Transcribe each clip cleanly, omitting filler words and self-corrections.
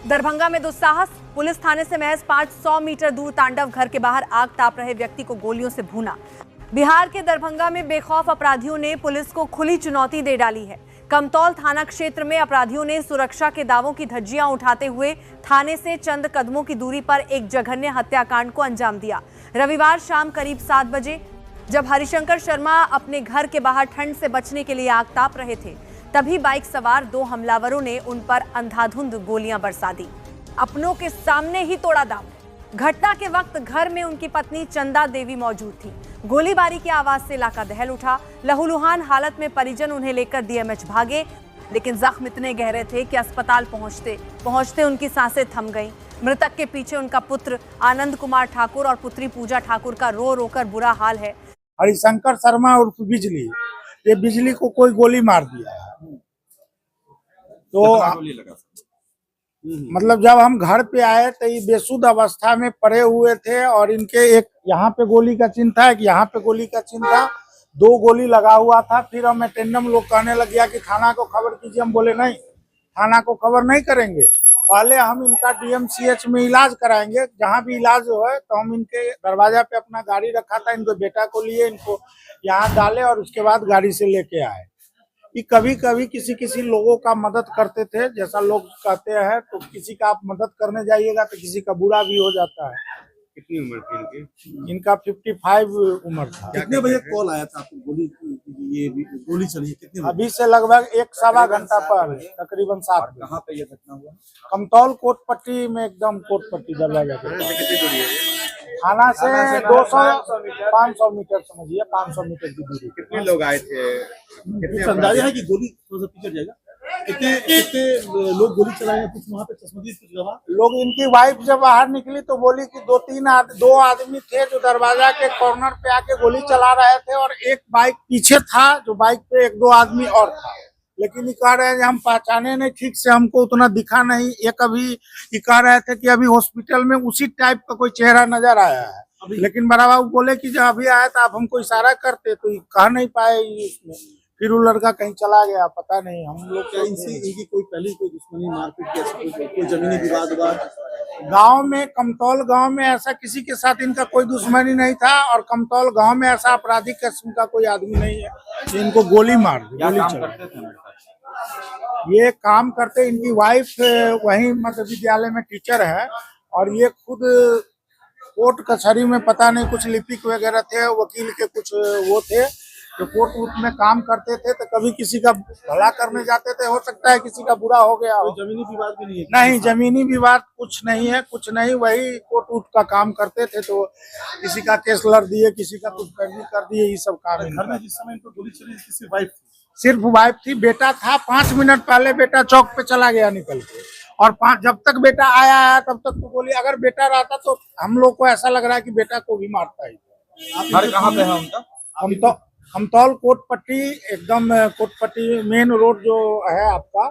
दरभंगा में दुस्साहस, पुलिस थाने से महज 500 मीटर दूर तांडव घर के बाहर आग ताप रहे व्यक्ति को गोलियों से भूना। बिहार के दरभंगा में बेखौफ अपराधियों ने पुलिस को खुली चुनौती दे डाली है। कमतौल थाना क्षेत्र में अपराधियों ने सुरक्षा के दावों की धज्जियां उठाते हुए थाने से चंद कदमों की दूरी पर एक जघन्य हत्याकांड को अंजाम दिया। रविवार शाम करीब 7 बजे जब हरिशंकर शर्मा अपने घर के बाहर ठंड से बचने के लिए आग ताप रहे थे, तभी बाइक सवार 2 हमलावरों ने उन पर अंधाधुंध गोलियां बरसा दी। अपनों के सामने ही तोड़ा दाम। घटना के वक्त घर में उनकी पत्नी चंदा देवी मौजूद थी। गोलीबारी की आवाज से इलाका दहल उठा। लहूलुहान हालत में परिजन उन्हें लेकर डीएमएच भागे, लेकिन जख्म इतने गहरे थे कि अस्पताल पहुंचते उनकी सांसें थम गईं। मृतक के पीछे उनका पुत्र आनंद कुमार ठाकुर और पुत्री पूजा ठाकुर का रो रोकर बुरा हाल है। हरिशंकर शर्मा और बिजली, ये बिजली को कोई गोली मार दिया है। तो मतलब जब हम घर पे आए तो ये बेसुध अवस्था में पड़े हुए थे और इनके एक यहाँ पे गोली का चिन्ह था, एक यहाँ पे गोली का चिन्ह था, 2 गोली लगा हुआ था। फिर हम अटेंडम लोग कहने लग गया कि थाना को खबर कीजिए। हम बोले नहीं, थाना को खबर नहीं करेंगे, पहले हम इनका डीएमसीएच में इलाज कराएंगे। जहाँ भी इलाज हो है तो हम इनके दरवाजा पे अपना गाड़ी रखा था, इनको बेटा को लिए, इनको यहाँ डाले और उसके बाद गाड़ी से लेके आए। कि कभी कभी किसी लोगों का मदद करते थे, जैसा लोग कहते हैं, तो किसी का आप मदद करने जाइएगा तो किसी का बुरा भी हो जाता है। कितनी उम्र थी इनकी? इनका 55 उम्र था। कितने बजे कॉल आया था आपको? गोली चली है कितने बजे? अभी से लगभग 1-1.25 घंटा पहले, तकरीबन 7 बजे। कहाँ पे ये घटना हुआ? कमतौल कोट पट्टी में, एकदम कोट पट्टी दरवाजा पे। कितनी दूरी है? थाना से 200-500 मीटर, समझिए 500 मीटर की दूरी। कितने लोग आए थे? कुछ अंदाजा है कि गोली थोड़ा सा पीछे जाएगा? कितने लोग गोली चलाए? कुछ वहाँ पे चश्मदीद कुछ लगा लोग। इनकी वाइफ जब बाहर निकली तो बोली कि 2 आदमी थे जो दरवाजा के कॉर्नर पे आके गोली चला रहे थे और एक बाइक पीछे था, जो बाइक पे 1-2 आदमी और था। लेकिन ये कह रहे हैं कि हम पहचाने नहीं ठीक से, हमको उतना दिखा नहीं। एक अभी ये कह रहे थे कि अभी हॉस्पिटल में उसी टाइप का कोई चेहरा नजर आया है। लेकिन बड़ा बाबू बोले कि जब अभी आया तो आप हमको इशारा करते, तो कह नहीं पाए इसमें। फिर वो लड़का कहीं चला गया, पता नहीं। हम लोग क्या इनसे इनकी कोई पहले कोई दुश्मनी, मारपीट, कोई जमीनी विवाद? गांव में, कमतौल गांव में ऐसा किसी के साथ इनका कोई दुश्मनी नहीं था और कमतौल गांव में ऐसा आपराधिक किस्म का कोई आदमी नहीं है कि इनको गोली मार दी। ये काम करते, इनकी वाइफ वहीं मध्य विद्यालय में टीचर है और ये खुद कोर्ट कचहरी में पता नहीं कुछ लिपिक वगैरह थे, वकील के कुछ वो थे जो कोर्ट में काम करते थे। तो कभी किसी का भला करने जाते थे, हो सकता है किसी का बुरा हो गया हो। जमीनी विवाद भी नहीं है? नहीं, जमीनी विवाद कुछ नहीं है, कुछ नहीं। वही कोर्ट का काम करते थे, तो किसी का केस लड़ दिए, किसी का कुछ कर दिए, ये सब काम। घर में जिस समय इनको गोली चली किसी वाइफ थी? सिर्फ वाइफ थी, बेटा था। 5 मिनट पहले बेटा चौक पे चला गया निकल के, और जब तक बेटा आया तब तक तो गोली। अगर बेटा रहता तो हम लोग को ऐसा लग रहा है कि बेटा को भी मारता ही। घर कहाँ पे है उनका? कमतौल कोट पट्टी, एकदम कोट पट्टी मेन रोड जो है आपका,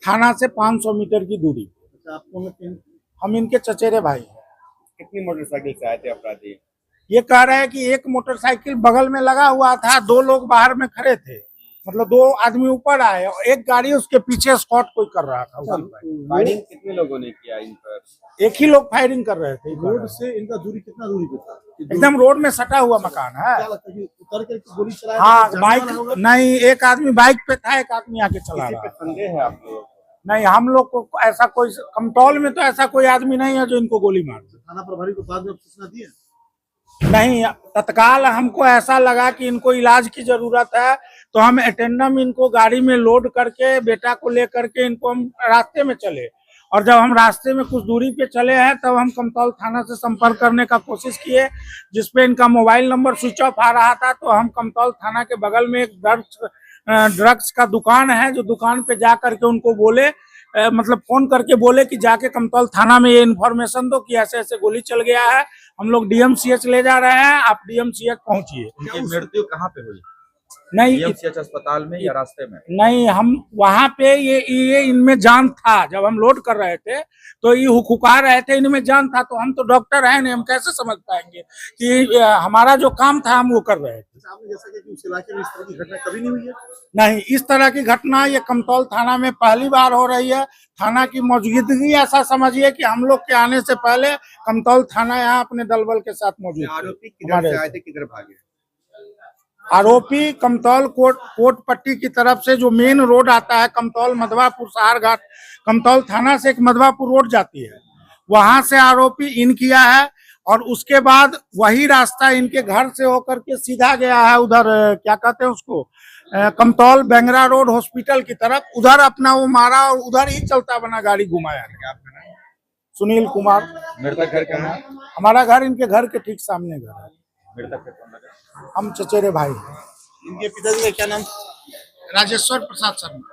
थाना से 500 मीटर की दूरी। हम इनके चचेरे भाई हैं। कितनी मोटरसाइकिल से आए थे अपराधी? ये कह रहे हैं कि एक मोटरसाइकिल बगल में लगा हुआ था, 2 लोग बाहर में खड़े थे, मतलब 2 आदमी ऊपर आए और एक गाड़ी उसके पीछे स्कॉट कोई कर रहा था। फायरिंग कितने लोगों ने किया इन पर? एक ही लोग फायरिंग कर रहे थे। रोड से इनका दूरी कितना दूरी पे था? एकदम रोड में सटा हुआ मकान है। क्या लगता है कि उतर के गोली चलाया? हाँ, बाइक नहीं, एक आदमी बाइक पे था, एक आदमी आके चला रहा। संदेह है आप लोग? नहीं, हम लोग को ऐसा कोई, कमतौल में तो ऐसा कोई आदमी नहीं है जो इनको गोली मार दे। थाना प्रभारी को बाद में सूचना दी है? नहीं, तत्काल हमको ऐसा लगा कि इनको इलाज की जरूरत है, तो हम अटेंडम इनको गाड़ी में लोड करके, बेटा को लेकर के इनको हम रास्ते में चले। और जब हम रास्ते में कुछ दूरी पे चले हैं तब हम कमतौल थाना से संपर्क करने का कोशिश किए, जिसपे इनका मोबाइल नंबर स्विच ऑफ आ रहा था। तो हम कमतौल थाना के बगल में एक ड्रग्स का दुकान है, जो दुकान पे जा करके उनको बोले, मतलब फोन करके बोले कि जाके कमतौल थाना में ये इन्फॉर्मेशन दो कि ऐसे ऐसे गोली चल गया है, हम लोग डीएमसीएच ले जा रहे हैं, आप डीएमसीएच पहुंचिए। मृत्यु कहाँ पे हुई? नहीं EMCH अस्पताल में या रास्ते में? नहीं, हम वहां पे ये इनमें जान था। जब हम लोड कर रहे थे तो ये हुकुका रहे थे, इनमें जान था। तो हम तो डॉक्टर हैं नहीं, हम कैसे समझ पाएंगे कि हमारा जो काम था हम वो कर रहे थे। आपने जैसा कि उस इलाके में इस तरह की घटना कभी नहीं हुई है? नहीं, इस तरह की घटना ये कमतौल थाना में पहली बार हो रही है। थाना की मौजूदगी ऐसा समझिए कि हम लोग के आने से पहले कमतौल थाना यहाँ अपने दलबल के साथ मौजूद थे। आरोपी किधर से आए थे, किधर भागे? आरोपी कमतौल कोट पट्टी की तरफ से जो मेन रोड आता है कमतौल मधवापुर सहार घाट, कमतौल थाना से एक मधवापुर रोड जाती है, वहां से आरोपी इन किया है। और उसके बाद वही रास्ता इनके घर से होकर के सीधा गया है उधर, क्या कहते हैं उसको, कमतौल बेंगरा रोड हॉस्पिटल की तरफ। उधर अपना वो मारा और उधर ही चलता बना गाड़ी घुमाया। सुनील कुमार। मृतक घर कहाँ है? हमारा घर इनके घर के ठीक सामने घर है। मृतक का कौन लगा? हम चचेरे भाई हैं। इनके पिताजी का क्या नाम? राजेश्वर प्रसाद शर्मा।